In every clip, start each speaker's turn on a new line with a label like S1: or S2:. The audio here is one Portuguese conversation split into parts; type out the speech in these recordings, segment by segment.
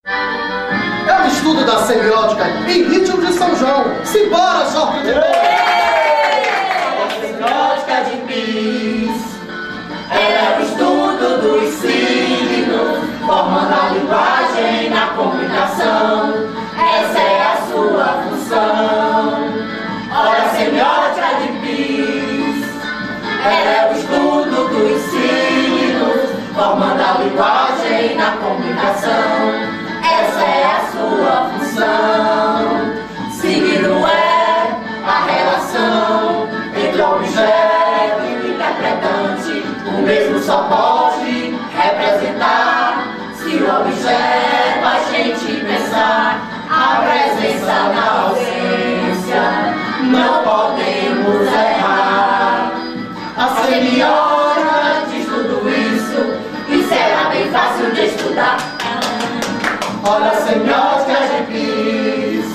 S1: É o estudo da semiótica em ritmo de São João. Simbora, Jorge de Boa!
S2: A semiótica de Pis é o estudo dos signos, formando a linguagem na comunicação. Essa é a sua função. Olha a semiótica de Pis, é o estudo dos signos, formando a linguagem na comunicação. Essa é a sua função. Signo é a relação entre objeto e interpretante. O mesmo só pode representar se o objeto a gente pensar. A presença na ausência, não podemos errar. A semiótica diz tudo isso e será bem fácil de estudar. Olha a semiótica de Pis,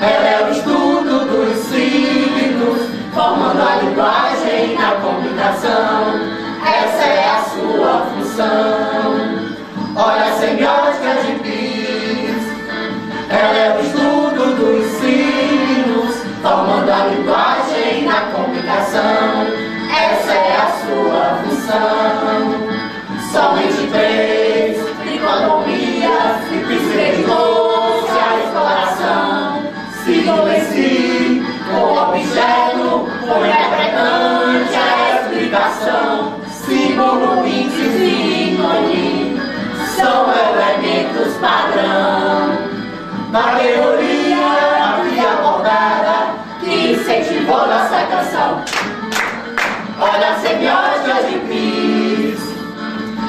S2: ela é o estudo dos signos, formando a linguagem na comunicação. Essa é a sua função. Olha a semiótica de Pis, ela é o estudo dos signos, formando a linguagem na comunicação. Essa é a sua função. Somente três tricotomias e psicologos a exploração. Signo em si, o objeto, o interpretante, a explicação. Símbolo, índice e ícone são elementos padrão da teoria aqui abordada que incentivou nossa canção. Olha a semiótica de Pis,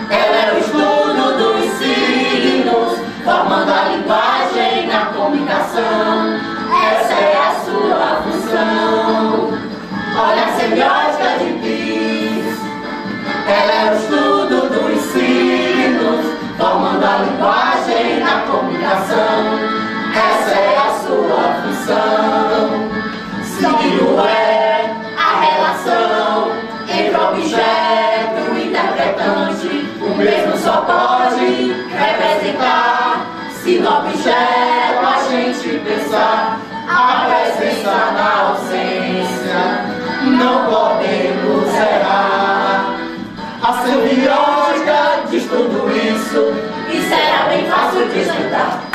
S2: ela é o estudo dos signos, formando a linguagem na comunicação. Essa é a sua função. Olha a semiótica de Pis, ela é o estudo dos signos, formando a linguagem na comunicação. Essa é a sua função. Signo é a relação entre objeto e interpretante. O mesmo só pode representar se no objeto a gente pensar. A presença na ausência, não podemos errar. A semiótica diz tudo isso e será bem fácil de estudar.